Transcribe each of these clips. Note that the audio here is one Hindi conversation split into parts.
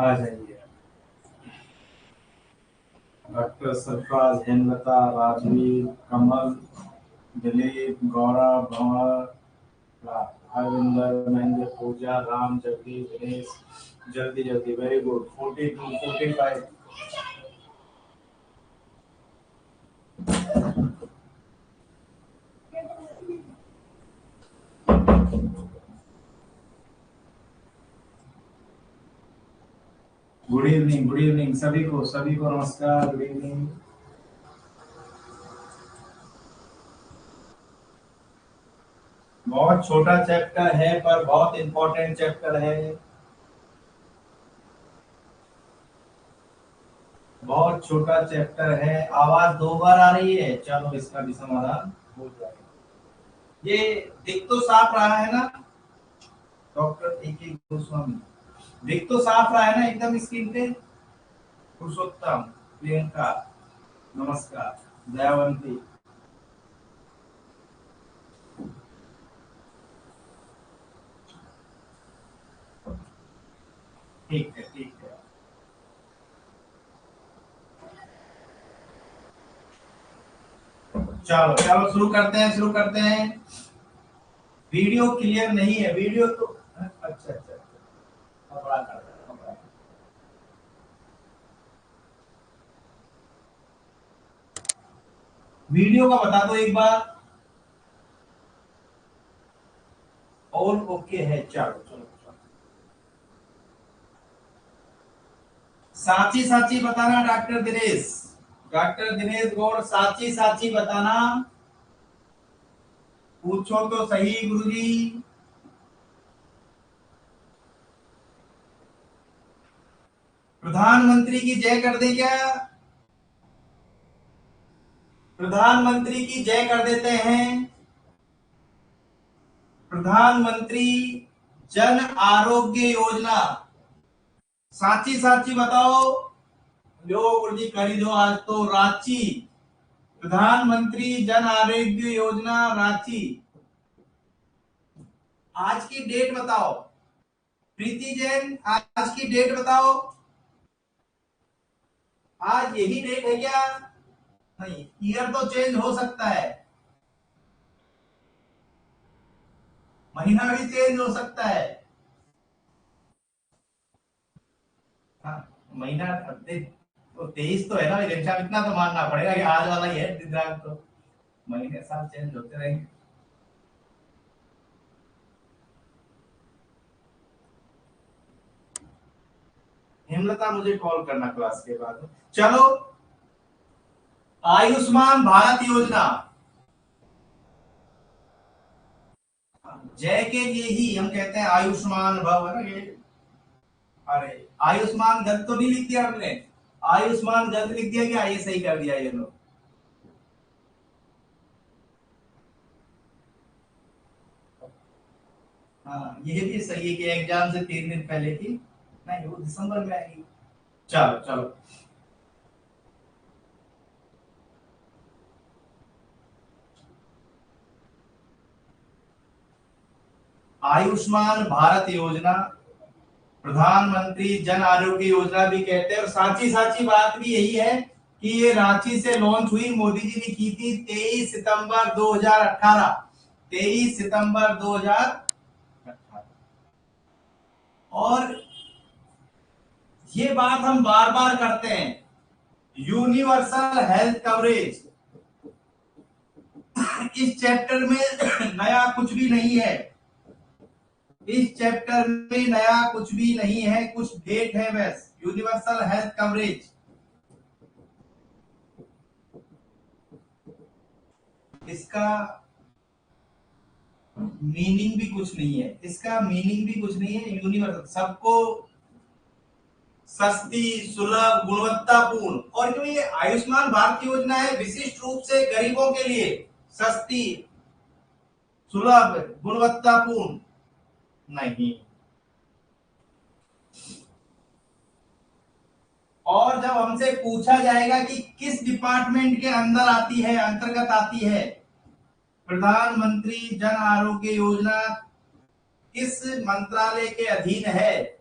आ जाइए। डॉक्टर सरफराज, हेमलता, राजवीर, कमल, दिलीप, गौरव, भंवर, हरविंदर, महेंद्र, पूजा, राम, जगदीश, दिनेश। जल्दी जल्दी, वेरी गुड। 42, 45। गुड इवनिंग सभी को नमस्कार, गुड इवनिंग। बहुत छोटा चैप्टर है पर बहुत इंपॉर्टेंट चैप्टर है। बहुत छोटा चैप्टर है। आवाज 2 बार आ रही है, चलो इसका भी समाधान हो जाएगा। ये दिख तो साफ रहा है ना डॉक्टर ए.के. गोस्वामी? दिख तो साफ रहा है ना एकदम स्क्रीन पे? पुरुषोत्तम, प्रियंका, नमस्कार, दयावंती। ठीक है, ठीक है। चलो चलो शुरू करते हैं। वीडियो क्लियर नहीं है, वीडियो तो अच्छा अच्छा अच्छा, बड़ा कर रहा है। वीडियो का बता दो एक बार। और ओके है, चलो चलो। साची साची बताना डॉक्टर दिनेश। डॉक्टर दिनेश गौड़, साची साची बताना। पूछो तो सही गुरुजी। प्रधानमंत्री की जय कर दे क्या? प्रधानमंत्री की जय कर देते हैं। प्रधानमंत्री जन आरोग्य योजना। साची साची बताओ। लो गुरुजी करी दो आज तो। रांची, प्रधानमंत्री जन आरोग्य योजना रांची। आज की डेट बताओ। प्रीति जैन, आज की डेट बताओ। आज यही डेट है क्या? नहीं, ईयर तो चेंज हो सकता है, महीना भी चेंज हो सकता है। हाँ, महीना तो 23 तो है ना घनश्याम, इतना तो मानना पड़ेगा कि आज वाला ही है दिनांक तो। महीने साल चेंज होते रहेंगे। हेमलता मुझे कॉल करना क्लास के बाद। चलो, आयुष्मान भारत योजना। जय के लिए ही हम कहते हैं आयुष्मान भव, है ना ये। अरे, आयुष्मान गलत तो नहीं लिख दिया हमने? आयुष्मान गलत लिख दिया क्या? ये सही कर दिया ये लोग। हाँ, ये भी सही है कि एग्जाम से 3 दिन पहले की। नहीं, वो दिसंबर में आएगी। चलो चलो। आयुष्मान भारत योजना, प्रधानमंत्री जन आरोग्य योजना भी कहते हैं। और साची साची बात भी यही है कि ये रांची से लॉन्च हुई, मोदी जी ने की थी 23 सितंबर 2018। 23 सितंबर 2018। और ये बात हम बार बार करते हैं, यूनिवर्सल हेल्थ कवरेज। इस चैप्टर में नया कुछ भी नहीं है। इस चैप्टर में नया कुछ भी नहीं है, कुछ डेट है बस। यूनिवर्सल हेल्थ कवरेज, इसका मीनिंग भी कुछ नहीं है। इसका मीनिंग भी कुछ नहीं है। यूनिवर्सल, सबको सस्ती, सुलभ, गुणवत्तापूर्ण। और क्यों ये आयुष्मान भारत योजना है, विशिष्ट रूप से गरीबों के लिए सस्ती, सुलभ, गुणवत्तापूर्ण नहीं। और जब हमसे पूछा जाएगा कि किस डिपार्टमेंट के अंदर आती है, अंतर्गत आती है, प्रधानमंत्री जन आरोग्य योजना किस मंत्रालय के अधीन है,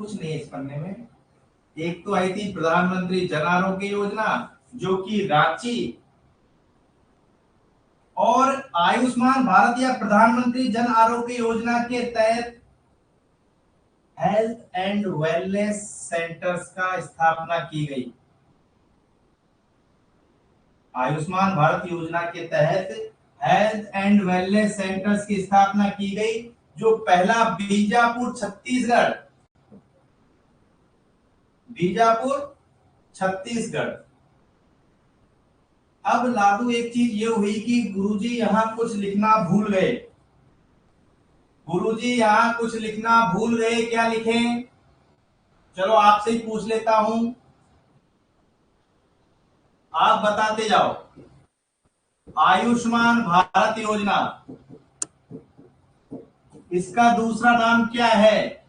कुछ नहीं है इस पन्ने में। एक तो आई थी प्रधानमंत्री जन आरोग्य योजना, जो कि रांची, और आयुष्मान भारत या प्रधानमंत्री जन आरोग्य योजना के तहत हेल्थ एंड वेलनेस सेंटर्स का स्थापना की गई। आयुष्मान भारत योजना के तहत हेल्थ एंड वेलनेस सेंटर्स की स्थापना की गई, जो पहला बीजापुर छत्तीसगढ़। अब लाडू एक चीज ये हुई कि गुरुजी यहाँ कुछ लिखना भूल गए। गुरुजी यहाँ कुछ लिखना भूल गए, क्या लिखें? चलो आपसे ही पूछ लेता हूं, आप बताते जाओ। आयुष्मान भारत योजना, इसका दूसरा नाम क्या है?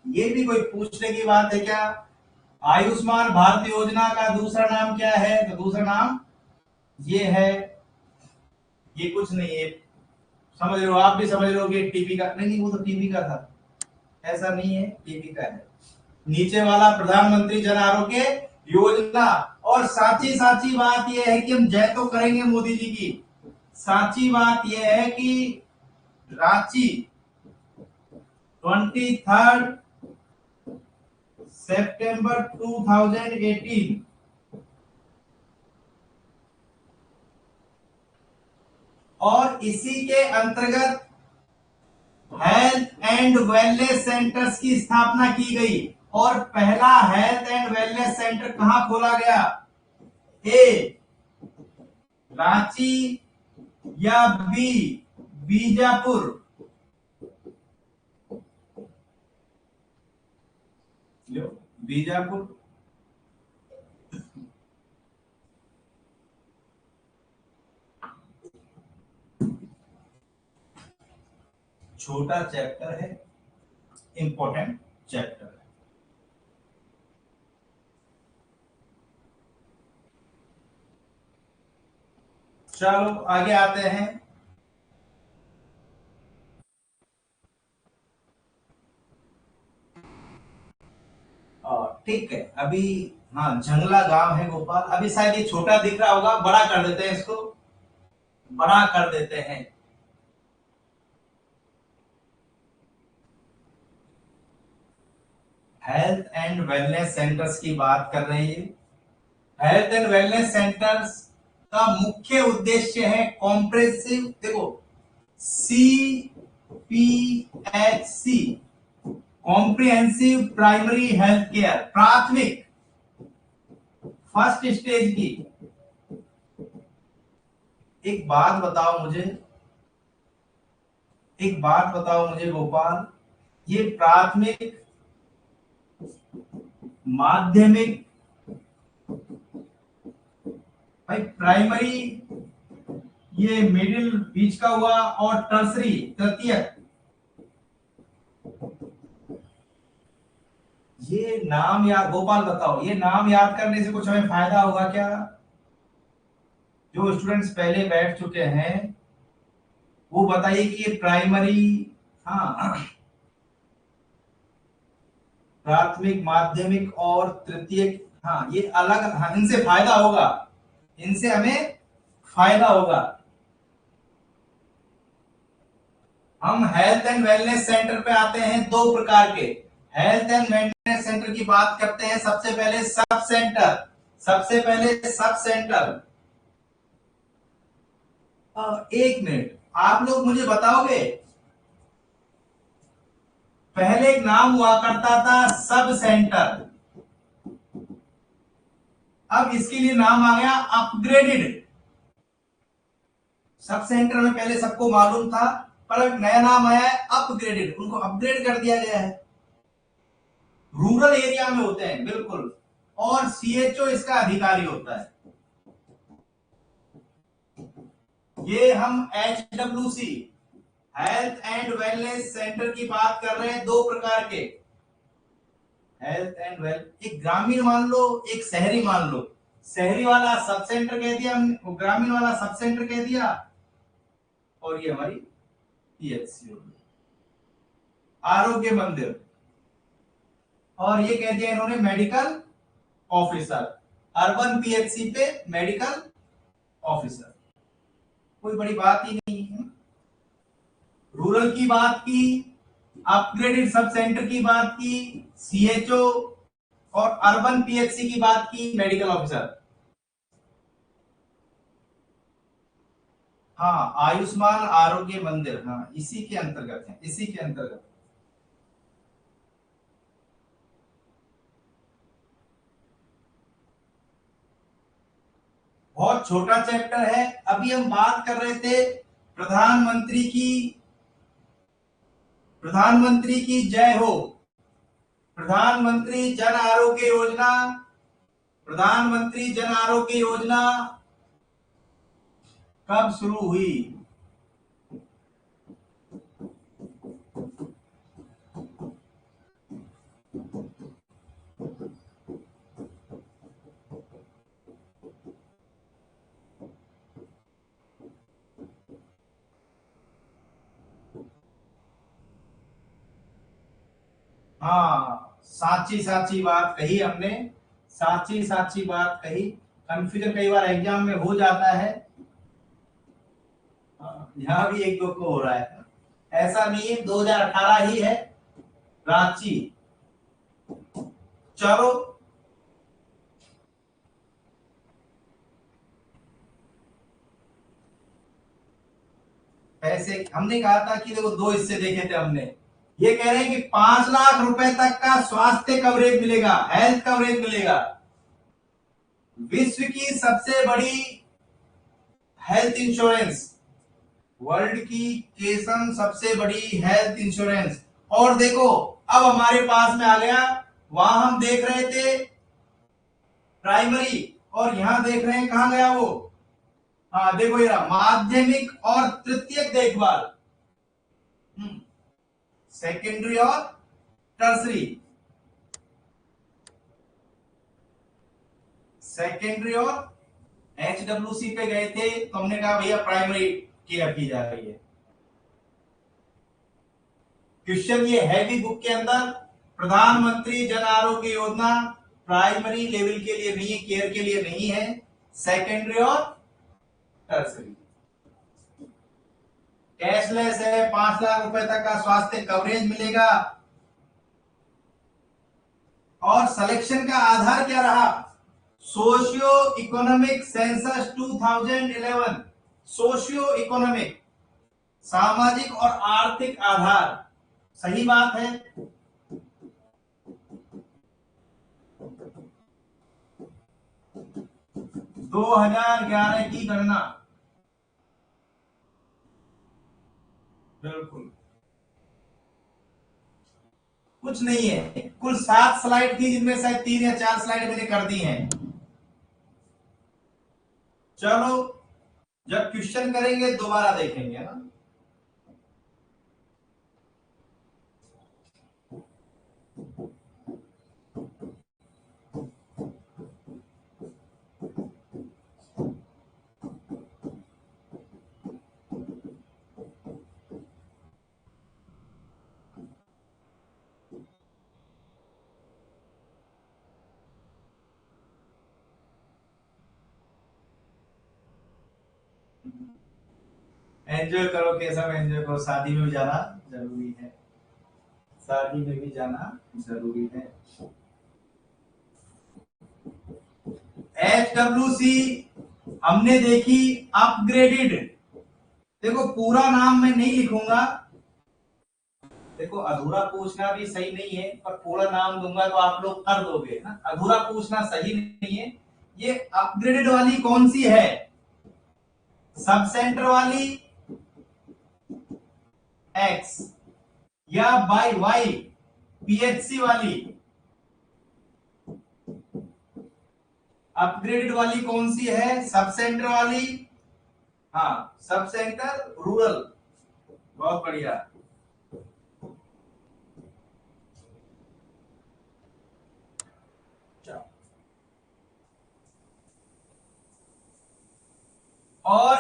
ये भी कोई पूछने की बात है क्या? आयुष्मान भारत योजना का दूसरा नाम क्या है? तो दूसरा नाम ये है। ये कुछ नहीं है, समझ लो, आप भी समझ लो कि टीबी का नहीं, वो तो टीबी का था, ऐसा नहीं है, टीबी का है। नीचे वाला प्रधानमंत्री जन आरोग्य योजना। और साची साची बात यह है कि हम जय तो करेंगे मोदी जी की। साची बात यह है कि रांची 23 सितंबर 2018 और इसी के अंतर्गत हेल्थ एंड वेलनेस सेंटर्स की स्थापना की गई। और पहला हेल्थ एंड वेलनेस सेंटर कहां खोला गया? ए रांची या बी बीजापुर? बीजापुर। छोटा चैप्टर है, इंपॉर्टेंट चैप्टर है। चलो आगे आते हैं। ठीक है, अभी हाँ जंगला गांव है गोपाल। अभी शायद ये छोटा दिख रहा होगा, बड़ा कर देते हैं इसको, बड़ा कर देते हैं। हेल्थ एंड वेलनेस सेंटर्स की बात कर रहे हैं। हेल्थ एंड वेलनेस सेंटर्स का मुख्य उद्देश्य है कॉम्प्रेसिव, देखो CPHC, comprehensive primary health care, प्राथमिक फर्स्ट स्टेज की। एक बात बताओ मुझे गोपाल, ये प्राथमिक, माध्यमिक, भाई प्राइमरी ये मिडिल बीच का हुआ, और टर्सरी तृतीयक, ये नाम याद, गोपाल बताओ, ये नाम याद करने से कुछ हमें फायदा होगा क्या? जो स्टूडेंट्स पहले बैठ चुके हैं वो बताइए कि ये प्राइमरी, हाँ, प्राथमिक, माध्यमिक और तृतीयक, हाँ ये अलग, हाँ इनसे फायदा होगा, इनसे हमें फायदा होगा। हम हेल्थ एंड वेलनेस सेंटर पे आते हैं दो प्रकार के। हेल्थ एंड वेलनेस सेंटर की बात करते हैं, सबसे पहले सब सेंटर। एक मिनट, आप लोग मुझे बताओगे, पहले एक नाम हुआ करता था सब सेंटर, अब इसके लिए नाम आ गया अपग्रेडेड। सब सेंटर में पहले सबको मालूम था, पर एक नया नाम आया है अपग्रेडेड, उनको अपग्रेड कर दिया गया है। रूरल एरिया में होते हैं बिल्कुल, और CHO इसका अधिकारी होता है। ये हम HWC, health and wellness centre की बात कर रहे हैं, दो प्रकार के। हेल्थ एंड वेल, एक ग्रामीण मान लो, एक शहरी मान लो। शहरी वाला सब सेंटर कह दिया हमने, ग्रामीण वाला सब सेंटर कह दिया, और ये हमारी पीएचसी होगी, आरोग्य मंदिर, और ये कह दिया इन्होंने मेडिकल ऑफिसर, अर्बन पीएचसी पे मेडिकल ऑफिसर, कोई बड़ी बात ही नहीं है। रूरल की बात की, अपग्रेडेड सब सेंटर की बात की, सीएचओ और अर्बन पीएचसी की बात की, मेडिकल ऑफिसर। हाँ, आयुष्मान आरोग्य मंदिर, हाँ इसी के अंतर्गत है, इसी के अंतर्गत। बहुत छोटा चैप्टर है। अभी हम बात कर रहे थे प्रधानमंत्री की, प्रधानमंत्री की जय हो, प्रधानमंत्री जन आरोग्य योजना, प्रधानमंत्री जन आरोग्य योजना कब शुरू हुई? हाँ, साची साची बात कही हमने, साची साची बात कही। कंफ्यूजन कई बार एग्जाम में हो जाता है, यहाँ भी एक दो को हो रहा है, ऐसा नहीं है, 2018 ही है, रांची। चलो, पैसे हमने कहा था कि देखो दो हिस्से देखे थे हमने, ये कह रहे हैं कि 5 लाख रुपए तक का स्वास्थ्य कवरेज मिलेगा, हेल्थ कवरेज मिलेगा, विश्व की सबसे बड़ी हेल्थ इंश्योरेंस, वर्ल्ड की केसम सबसे बड़ी हेल्थ इंश्योरेंस। और देखो अब हमारे पास में आ गया, वहां हम देख रहे थे प्राइमरी, और यहां देख रहे हैं कहां गया वो, हाँ देखो ये रहा, माध्यमिक और तृतीयक देखभाल, सेकेंडरी और टर्सरी, सेकेंडरी और एचडब्ल्यूसी पे गए थे, तो हमने कहा भैया प्राइमरी केयर की जा रही है। क्वेश्चन ये है भी बुक के अंदर, प्रधानमंत्री जन आरोग्य योजना प्राइमरी लेवल के लिए नहीं है, केयर के लिए नहीं है, सेकेंडरी और टर्सरी। कैशलेस है, 5 लाख रुपए तक का स्वास्थ्य कवरेज मिलेगा, और सिलेक्शन का आधार क्या रहा? Socio economic census 2011, socio economic, सामाजिक और आर्थिक आधार, सही बात है। 2011 की गणना, बिल्कुल कुछ नहीं है, कुल 7 स्लाइड थी जिनमें शायद 3 या 4 स्लाइड मैंने कर दी हैं। चलो, जब क्वेश्चन करेंगे दोबारा देखेंगे ना। एंजॉय करो, कैसा एंजॉय करो, शादी में भी जाना जरूरी है, शादी में भी जाना जरूरी है। HWC हमने देखी, अपग्रेडेड, देखो पूरा नाम मैं नहीं लिखूंगा, देखो अधूरा पूछना भी सही नहीं है, पर पूरा नाम दूंगा तो आप लोग कर दोगे ना, अधूरा पूछना सही नहीं है। ये अपग्रेडेड वाली कौन सी है? सब सेंटर वाली एक्स, या बाई वाई पीएचसी वाली? अपग्रेडेड वाली कौन सी है? सब सेंटर वाली, हाँ सब सेंटर रूरल, बहुत बढ़िया।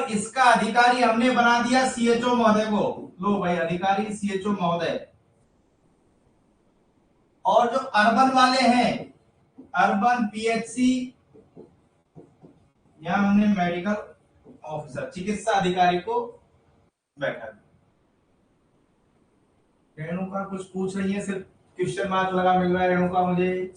और इसका अधिकारी हमने बना दिया सीएचओ महोदय को। लो भाई, अधिकारी सीएचओ महोदय। और जो अर्बन वाले हैं, अर्बन पीएचसी, यहां हमने मेडिकल ऑफिसर, चिकित्सा अधिकारी को बैठा दिया। रेणुका कुछ पूछ रही है, सिर्फ क्वेश्चन मार्क लगा मिल रहा है रेणुका मुझे।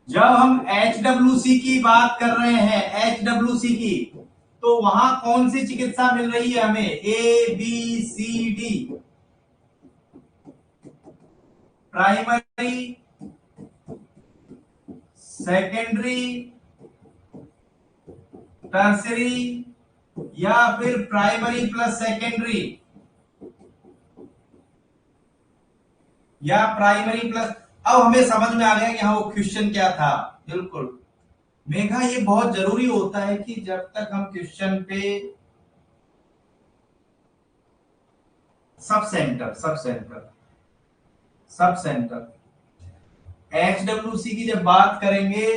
जब हम HWC की बात कर रहे हैं, HWC की, तो वहां कौन सी चिकित्सा मिल रही है हमें? ABCD, प्राइमरी, सेकेंडरी, टर्सरी, या फिर प्राइमरी प्लस सेकेंडरी, या प्राइमरी प्लस। अब हमें समझ में आ गया कि हाँ वो क्वेश्चन क्या था। बिल्कुल मेघा, ये बहुत जरूरी होता है कि जब तक हम क्वेश्चन पे सब सेंटर HWC की जब बात करेंगे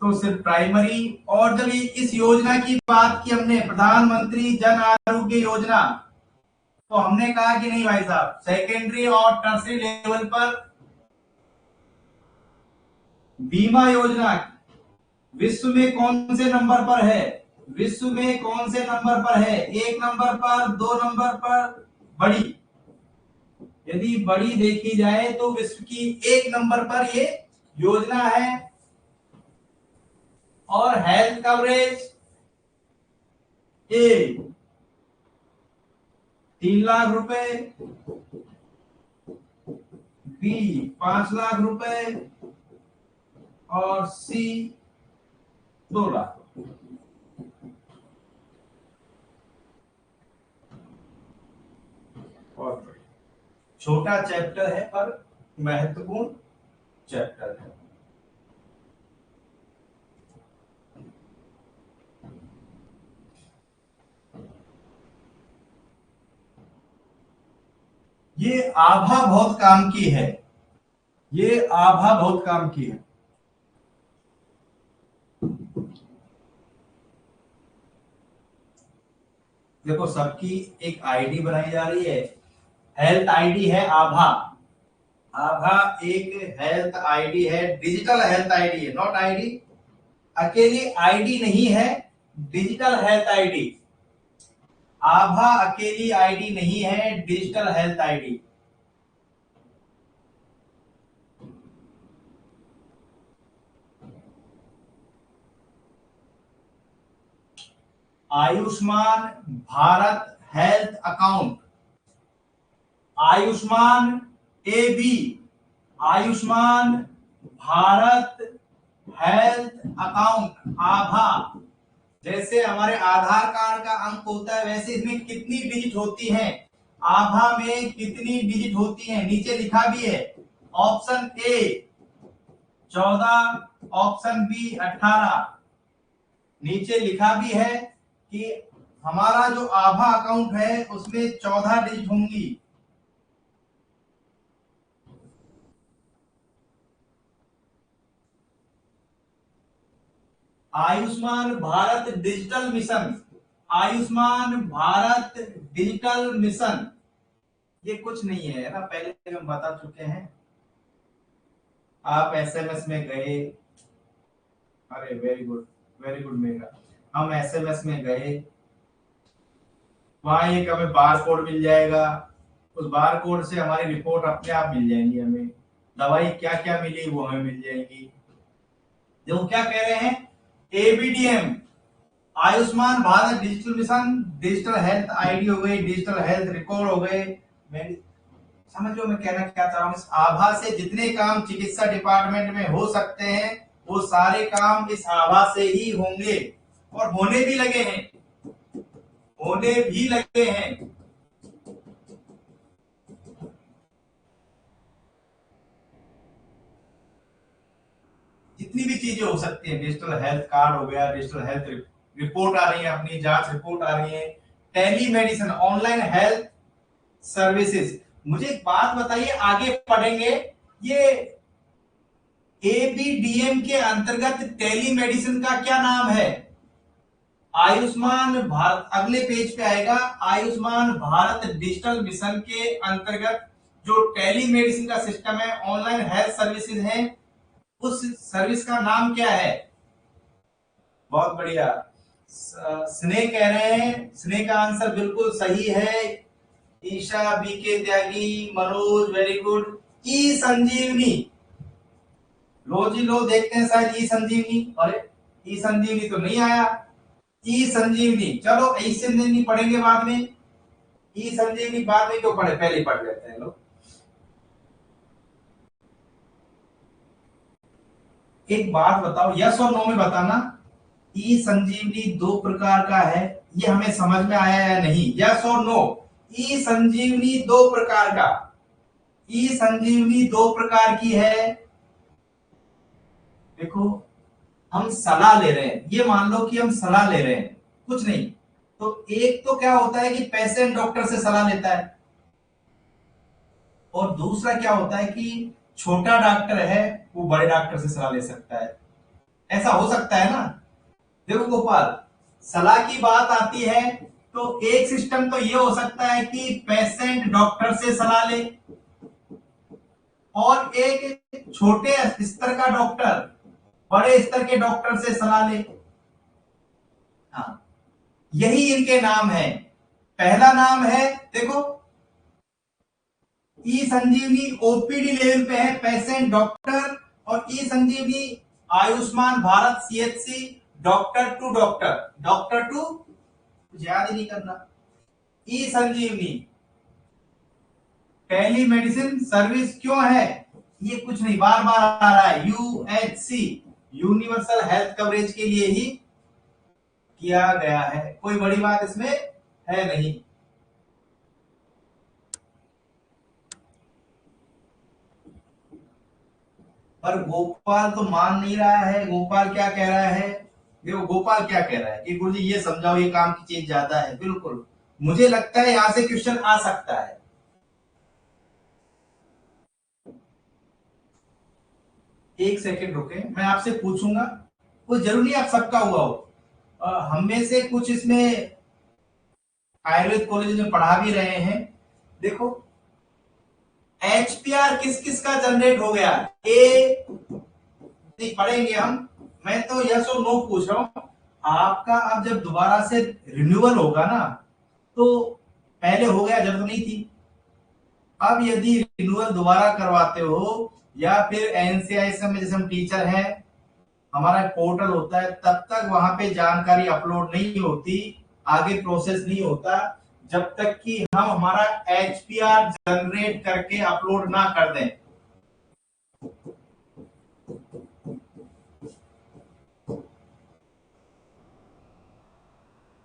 तो सिर्फ प्राइमरी। और जब इस योजना की बात की हमने, प्रधानमंत्री जन आरोग्य योजना, तो हमने कहा कि नहीं भाई साहब, सेकेंडरी और टर्सरी लेवल पर बीमा योजना विश्व में कौन से नंबर पर है? विश्व में कौन से नंबर पर है? 1 नंबर पर, 2 नंबर पर, बड़ी। यदि बड़ी देखी जाए तो विश्व की 1 नंबर पर ये योजना है। और हेल्थ कवरेज ए 3 लाख रुपए, बी 5 लाख रुपए, और सी 2 लाख। और छोटा चैप्टर है पर महत्वपूर्ण चैप्टर है। ये आभा बहुत काम की है, ये आभा बहुत काम की है। देखो सबकी एक आईडी बनाई जा रही है, हेल्थ आईडी है आभा। आभा एक हेल्थ आईडी है, डिजिटल हेल्थ आईडी है, नॉट आईडी अकेली आईडी नहीं है, डिजिटल हेल्थ आईडी। आभा अकेली आईडी नहीं है, digital health ID. Ayushman Bharat health account, Ayushman AB, Ayushman Bharat health account Abha. जैसे हमारे आधार कार्ड का अंक होता है, वैसे इसमें कितनी डिजिट होती हैं? आभा में कितनी डिजिट होती हैं? नीचे लिखा भी है, ऑप्शन A 14, ऑप्शन B 18। नीचे लिखा भी है कि हमारा जो आभा अकाउंट है उसमें 14 डिजिट होंगी। Ayushman Bharat digital mission, Ayushman Bharat digital mission, ये कुछ नहीं है ना, पहले हम बता चुके हैं। आप एसएमएस में गए, अरे वेरी गुड मेगा, हम एसएमएस में गए, वहां एक हमें बार कोड मिल जाएगा, उस बार कोड से हमारी रिपोर्ट अपने आप मिल जाएंगी, हमें दवाई क्या क्या मिली वो हमें मिल जाएगी। जो क्या कह रहे हैं, ABDM Ayushman Bharat digital mission, digital health ID हो गई, डिजिटल हेल्थ रिकॉर्ड हो गए। समझ लो मैं कहना क्या चाह रहा हूं, इस आभा से जितने काम चिकित्सा डिपार्टमेंट में हो सकते हैं वो सारे काम इस आभा से ही होंगे, और होने भी लगे हैं, होने भी लगे हैं। जितनी भी चीजें हो सकती है, डिजिटल हेल्थ कार्ड हो गया, डिजिटल हेल्थ रिपोर्ट आ रही है, अपनी जांच रिपोर्ट आ रही है, telemedicine, online health services, मुझे एक बात बताइए, आगे पढ़ेंगे, ये एबीडीएम के अंतर्गत टेलीमेडिसिन का क्या नाम है? आयुष्मान भारत, अगले पेज पे आएगा, आयुष्मान भारत डिजिटल मिशन के अंतर्गत जो टेलीमेडिसिन का सिस्टम है, ऑनलाइन हेल्थ सर्विसेज है, उस सर्विस का नाम क्या है? बहुत बढ़िया, स्नेह कह रहे हैं, स्नेह का आंसर बिल्कुल सही है। ईशा, बीके त्यागी, मनोज वेरी गुड। ई संजीवनी, लो जी लो, देखते हैं शायद ई संजीवनी। अरे ई संजीवनी तो नहीं आया। ई संजीवनी, चलो ई संजीवनी पढ़ेंगे बाद में, ई संजीवनी बाद में क्यों पढ़े, पहले पढ़ लेते हैं लोग। एक बात बताओ, यस और नो में बताना, ई संजीवनी दो प्रकार का है, ये हमें समझ में आया या नहीं? यस और नो। ई संजीवनी दो प्रकार का, ई संजीवनी दो प्रकार की है। देखो, हम सलाह ले रहे हैं, ये मान लो कि हम सलाह ले रहे हैं, कुछ नहीं, तो एक तो क्या होता है कि पेशेंट डॉक्टर से सलाह लेता है, और दूसरा क्या होता है कि छोटा डॉक्टर है वो बड़े डॉक्टर से सलाह ले सकता है। ऐसा हो सकता है ना? देखो गोपाल, सलाह की बात आती है तो एक सिस्टम तो ये हो सकता है कि पेशेंट डॉक्टर से सलाह ले, और एक छोटे स्तर का डॉक्टर बड़े स्तर के डॉक्टर से सलाह ले। हाँ, यही इनके नाम है। पहला नाम है, देखो, ई संजीवनी ओपीडी लेवल पे है, पेशेंट डॉक्टर, और e Sanjeevani Ayushman Bharat CHC, doctor to doctor, doctor to, याद ही नहीं करना। E Sanjeevani telemedicine service क्यों है? ये कुछ नहीं, बार बार आ रहा है, यूएचसी, यूनिवर्सल हेल्थ कवरेज के लिए ही किया गया है, कोई बड़ी बात इसमें है नहीं। पर गोपाल तो मान नहीं रहा है। गोपाल क्या कह रहा है? देखो गोपाल क्या कह रहा है कि गुरुजी ये समझाओ, ये काम की चीज ज्यादा है। बिल्कुल, मुझे लगता है यहां से क्वेश्चन आ सकता है। एक सेकंड रुके, मैं आपसे पूछूंगा, कुछ जरूरी आप सबका हुआ हो, हम में से कुछ इसमें आयुर्वेद कॉलेज में पढ़ा भी रहे हैं। देखो, एचपीआर किस किस का जनरेट हो गया? ए नहीं पढ़ेंगे हम, मैं तो यस और नो पूछ रहा हूं आपका। अब जब दोबारा से रिन्यूअल होगा ना, तो पहले हो गया जब तो नहीं थी, अब यदि रिन्यूअल दोबारा करवाते हो, या फिर एनसीआईएस में जैसे हम टीचर हैं, हमारा पोर्टल होता है, तब तक वहां पे जानकारी अपलोड नहीं होती, आगे प्रोसेस नहीं होता, जब तक कि हम हमारा एचपीआर जनरेट करके अपलोड ना कर दें।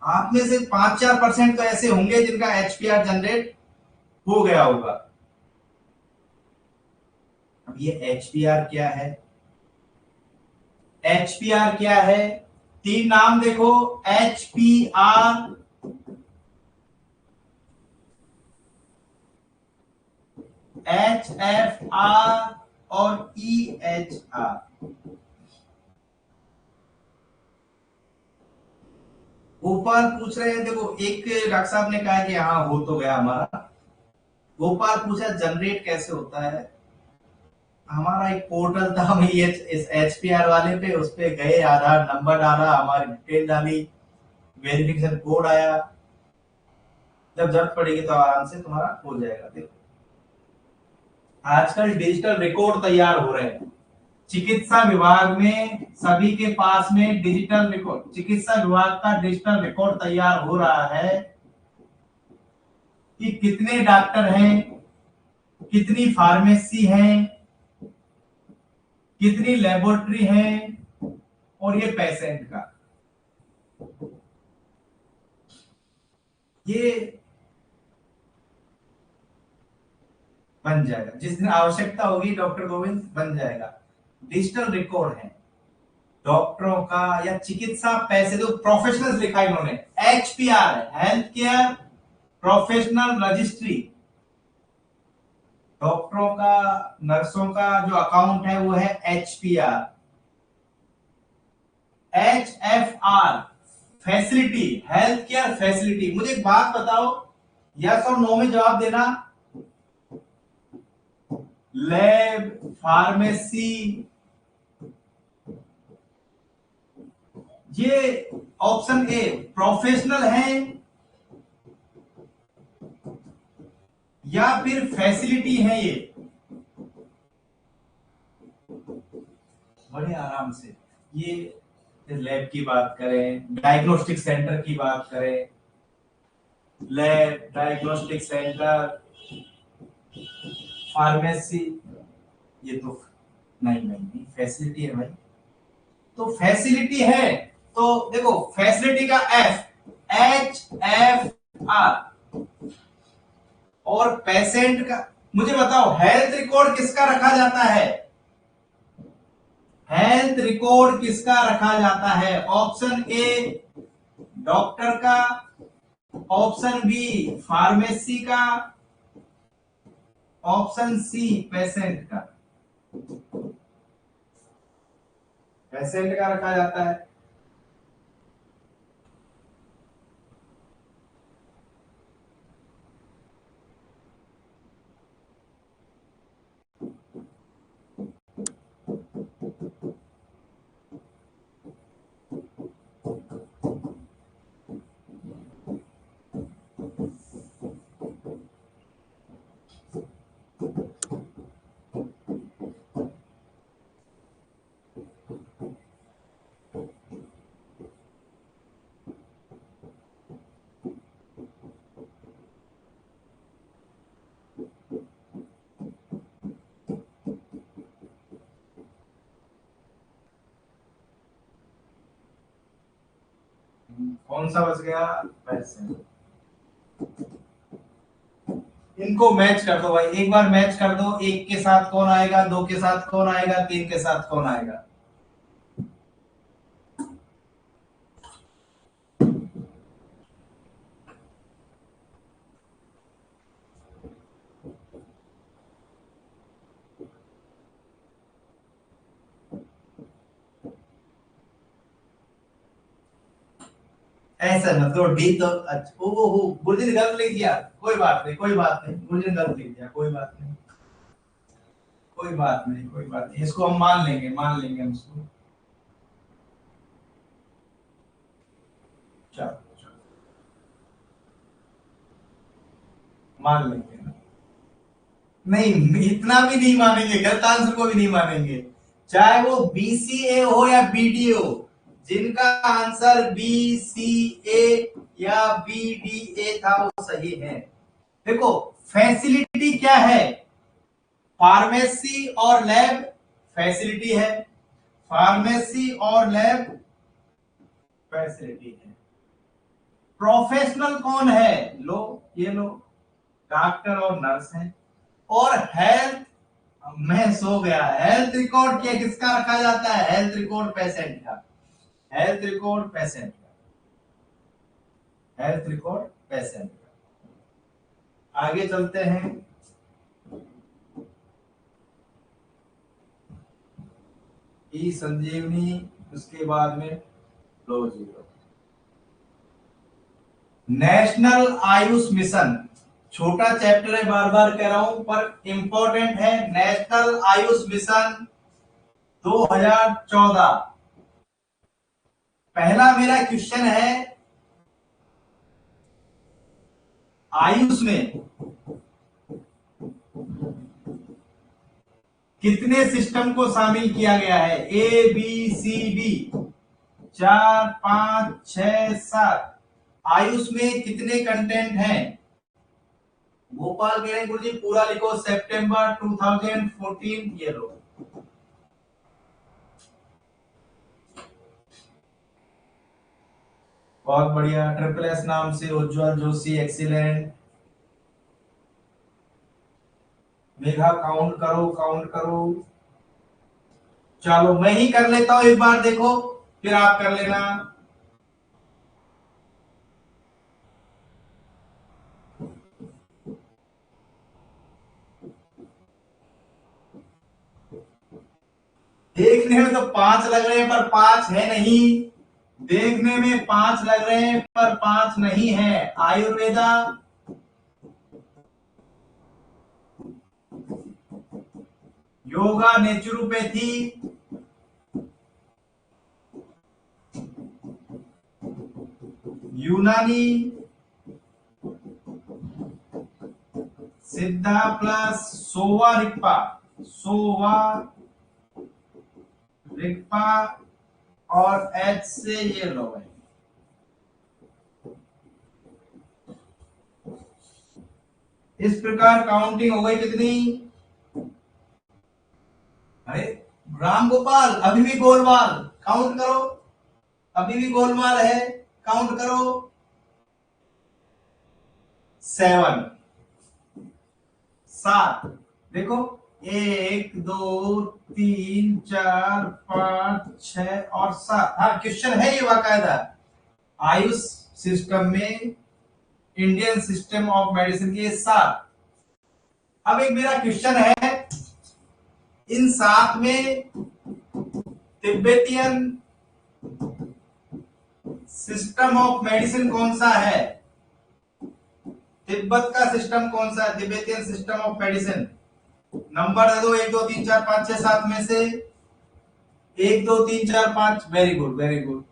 आप में से 5-4% तो ऐसे होंगे जिनका एचपीआर जनरेट हो गया होगा। अब ये एचपीआर क्या है? एचपीआर क्या है? तीन नाम देखो, एचपीआर, एचएफआर और ईएचआर। गोपाल पूछ रहे हैं, देखो एक डॉक्टर साहब ने कहा कि हाँ हो तो गया हमारा। गोपाल पूछा जनरेट कैसे होता है? हमारा एक पोर्टल था, हम इस एचपीआर वाले पे, उस पे गए, आधार नंबर डाला, हमारी डिटेल डाली, वेरिफिकेशन कोड आया, जब जरूरत पड़ेगी तो आराम से तुम्हारा हो जाएगा। देखो, आजकल डिजिटल रिकॉर्ड तैयार हो रहे हैं चिकित्सा विभाग में, सभी के पास में डिजिटल रिकॉर्ड, चिकित्सा विभाग का डिजिटल रिकॉर्ड तैयार हो रहा है कि कितने डॉक्टर हैं, कितनी फार्मेसी हैं, कितनी लेबोरेटरी हैं, और ये पेशेंट का, ये बन जाएगा जिस दिन आवश्यकता होगी डॉक्टर गोविंद, बन जाएगा। डिजिटल रिकॉर्ड है डॉक्टरों का या चिकित्सा पैसे, जो प्रोफेशनल्स लिखा है इन्होंने, एचपीआर है, हेल्थ केयर प्रोफेशनल रजिस्ट्री। डॉक्टरों का, नर्सों का जो अकाउंट है वो है HPR। HFR facility, health care facility. मुझे एक बात बताओ, यस और नो में जवाब देना। लैब, फार्मेसी, ये ऑप्शन ए प्रोफेशनल है या फिर फैसिलिटी है? ये बड़े आराम से, ये लैब की बात करें, डायग्नोस्टिक सेंटर की बात करें, लैब, डायग्नोस्टिक सेंटर, फार्मेसी, ये तो नहीं नहीं नहीं, फैसिलिटी है भाई। तो फैसिलिटी है, तो देखो फैसिलिटी का F, HFR, और पेशेंट का, मुझे बताओ हेल्थ रिकॉर्ड किसका रखा जाता है? हेल्थ रिकॉर्ड किसका रखा जाता है? ऑप्शन ए डॉक्टर का, ऑप्शन बी फार्मेसी का, ऑप्शन सी पेशेंट का। पेशेंट का रखा जाता है। कौन सा बच गया? पेशेंट। इनको मैच कर दो भाई, एक बार मैच कर दो। एक के साथ कौन आएगा, दो के साथ कौन आएगा, तीन के साथ कौन आएगा? ऐसा मतलब डी तो अच्छा, ओ गुरुजी ने गलत लिख दिया, कोई बात नहीं, कोई बात नहीं, गुरुजी ने गलत लिख दिया, कोई बात नहीं, कोई बात नहीं, कोई बात नहीं, इसको हम मान लेंगे, मान लेंगे हम इसको। चलो चलो, मान लेंगे ना। नहीं, इतना भी नहीं मानेंगे, गलत आंसर को भी नहीं मानेंगे, चाहे वो BCA हो या BD हो। जिनका आंसर BCA या BDA था वो सही है। देखो फैसिलिटी क्या है? फार्मेसी और लैब फैसिलिटी है, फार्मेसी और लैब फैसिलिटी है। प्रोफेशनल कौन है? लो, ये लो, डॉक्टर और नर्स है। और हेल्थ, मैं सो गया, हेल्थ रिकॉर्ड क्या किसका रखा जाता है? हेल्थ रिकॉर्ड पेशेंट का, हेल्थ रिकॉर्ड पेशेंट का, हेल्थ रिकॉर्ड पेशेंट का। आगे चलते हैं। ई संजीवनी, उसके बाद में लो जीरो। नेशनल आयुष मिशन, छोटा चैप्टर है, बार बार कह रहा हूं पर इंपॉर्टेंट है। National Ayush mission 2014। पहला मेरा क्वेश्चन है, आयुष में कितने सिस्टम को शामिल किया गया है? ABCD, 4, 5, 6, 7। आयुष में कितने कंटेंट हैं? गोपाल कह रहे हैं गुरुजी पूरा लिखो, सितंबर 2014, ये लो। बहुत बढ़िया, ट्रिपल एस नाम से उज्जवल जोशी, एक्सीलेंट। मेघा काउंट करो, काउंट करो। चलो मैं ही कर लेता हूं एक बार, देखो फिर आप कर लेना। देखने में तो 5 लग रहे हैं पर 5 है नहीं। देखने में 5 लग रहे हैं पर 5 नहीं है। आयुर्वेदा, योगा, नेचुरोपैथी, यूनानी, सिद्धा प्लस सोवा रिक्पा, सोवा रिक्पा और एच से ये लो है। इस प्रकार काउंटिंग हो गई कितनी? अरे राम गोपाल, अभी भी गोलमाल, काउंट करो, अभी भी गोलमाल है, काउंट करो। 7, 7, देखो 1 2 3 4 5 6 और 7। हाँ, क्वेश्चन है ये बाकायदा, आयुष सिस्टम में इंडियन सिस्टम ऑफ मेडिसिन के 7। अब एक मेरा क्वेश्चन है, इन 7 में तिब्बतियन सिस्टम ऑफ मेडिसिन कौन सा है? तिब्बत का सिस्टम कौन सा है? Tibetan system of medicine. Number दे दो, 1 2 3 4 5 6 7 में से 1 2 3 4 5। Very good, very good.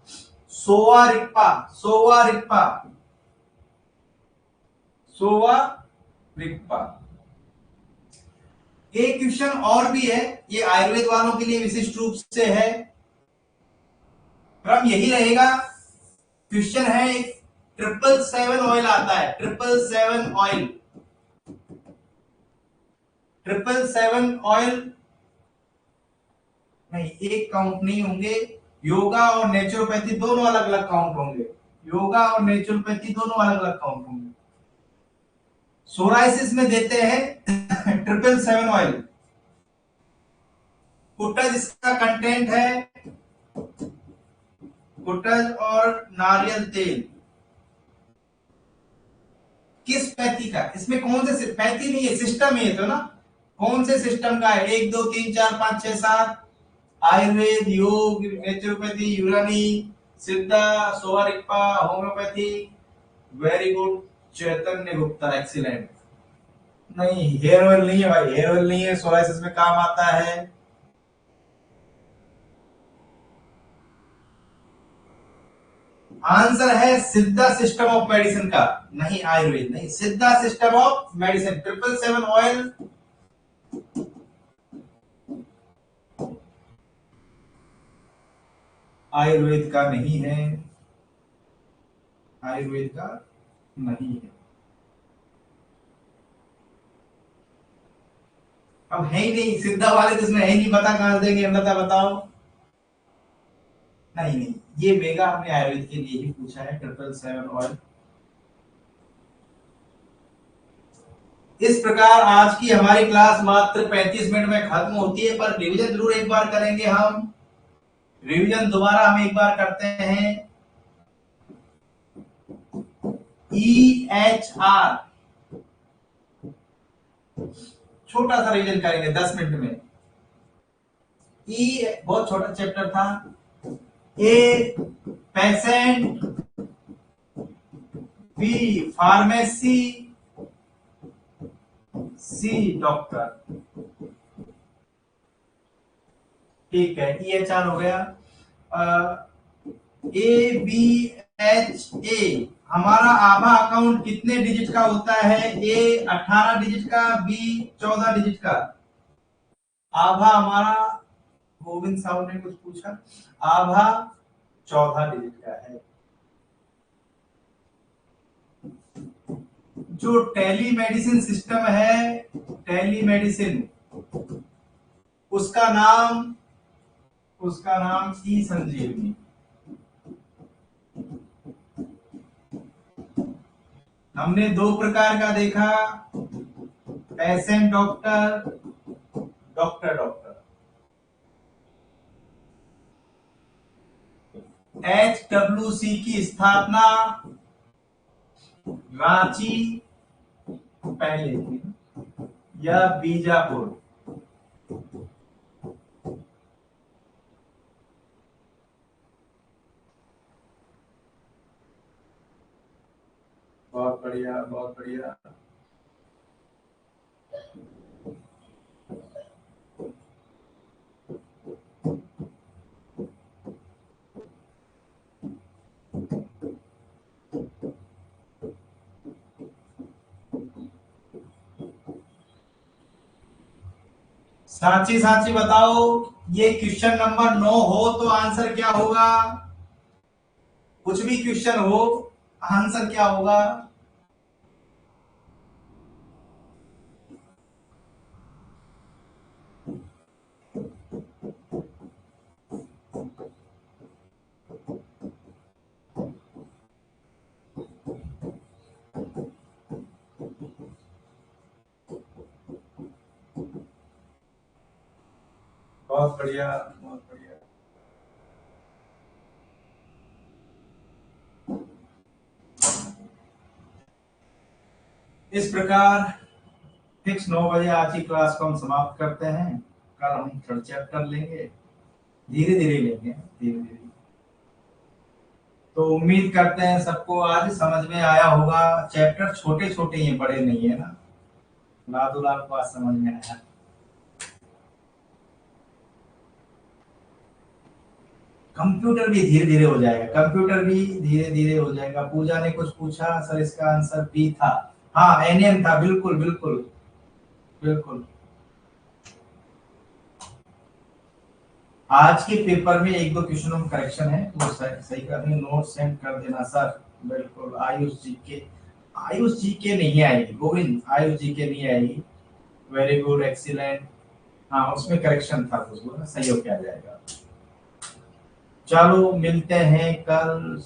Sowa Rigpa, Sowa Rigpa, Sowa Rigpa. एक क्वेश्चन और भी है, ये आयुर्वेद वालों के लिए विशिष्ट रूप से है, क्रम यही रहेगा। क्वेश्चन है, 777 ऑयल आता है, 777 ऑयल, 777 ऑयल नहीं, एक काउंट नहीं होंगे। योगा और नेचुरोपैथी दोनों अलग अलग काउंट होंगे, योगा और नेचुरोपैथी दोनों अलग अलग काउंट होंगे। सोराइसिस में देते हैं 777 ऑयल। कुटज इसका कंटेंट है, कुटज और नारियल तेल। किस पैथी का? इसमें कौन से पैथी नहीं है, सिस्टम है तो ना, कौन से सिस्टम का है? 1 2 3 4 5 6 7। आयुर्वेद, योग, नेचुरोपैथी, यूनानी, सिद्धा, सोवा रिक्पा, होम्योपैथी। वेरी गुड चैतन्य गुप्ता, एक्सीलेंट। नहीं, हेयर ऑयल नहीं है भाई, हेयर ऑयल नहीं है, सोराइसिस में काम आता है। आंसर है सिद्धा सिस्टम ऑफ मेडिसिन का, नहीं आयुर्वेद नहीं, सिद्धा system of medicine. 777 oil Ayurveda का नहीं है, आयुर्वेद का नहीं है। अब है ही नहीं, सिद्धा वाले तो इसमें है ही नहीं, बता कहां से देंगे, बता बताओ। नहीं नहीं, ये मेगा हमने आयुर्वेद के लिए ही पूछा है, 777 ऑयल। इस प्रकार आज की हमारी क्लास मात्र 35 मिनट में खत्म होती है, पर रिवीजन जरूर एक बार करेंगे हम। रिवीजन दोबारा हम एक बार करते हैं। EHR, छोटा सा रिवीजन करेंगे 10 मिनट में। ई बहुत छोटा चैप्टर था। A patient, B pharmacy, C doctor. ठीक है, EHR हो गया। ABHA, हमारा आभा अकाउंट कितने डिजिट का होता है? ए 18 डिजिट का, बी 14 डिजिट का। आभा हमारा, गोविंद साहब ने कुछ पूछा, आभा 14 डिजिट का है। जो टेली मेडिसिन सिस्टम है, टेली मेडिसिन, उसका नाम ई संजीवनी। हमने 2 प्रकार का देखा, patient doctor, doctor doctor. HWC की स्थापना रांची पहले थी या बीजापुर? बहुत बढ़िया, बहुत बढ़िया। सांची सांची बताओ, ये क्वेश्चन नंबर 9 हो तो आंसर क्या होगा? कुछ भी क्वेश्चन हो, आंसर क्या होगा? बहुत बढ़िया, बहुत बढ़िया। इस प्रकार फिक्स 9 बजे आज की क्लास को हम समाप्त करते हैं। कल हम थर्ड चैप्टर लेंगे, धीरे धीरे लेंगे, धीरे धीरे। तो उम्मीद करते हैं सबको आज समझ में आया होगा। चैप्टर छोटे छोटे ही हैं, बड़े नहीं है ना। लादुलाल को आज समझ में आया। कंप्यूटर भी धीरे धीरे हो जाएगा, कंप्यूटर भी धीरे धीरे हो जाएगा। पूजा ने कुछ पूछा सर, इसका आंसर बी था। हाँ, एनियन था, बिल्कुल बिल्कुल बिल्कुल। आज के पेपर में एक दो क्वेश्चन में करेक्शन है, वो सही सही करने, नोट सेंड कर देना सर। बिल्कुल। आयुष जी के, आयुष जी के नहीं आएगी गोविंद, आयुष जी के नहीं आएगी। Very good, excellent. हाँ, उसमें करेक्शन था कुछ, वो ना सही हो क्या जाएगा। चलो मिलते हैं कल।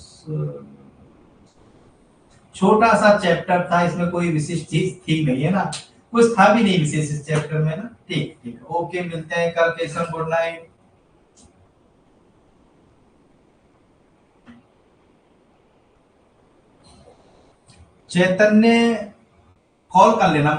छोटा सा चैप्टर था, इसमें कोई विशिष्ट चीज थी नहीं है ना, कुछ था भी नहीं विशेष इस चैप्टर में ना। ठीक ठीक, ओके, मिलते हैं कल। Keshav, good night. Chaitanya, call कर लेना।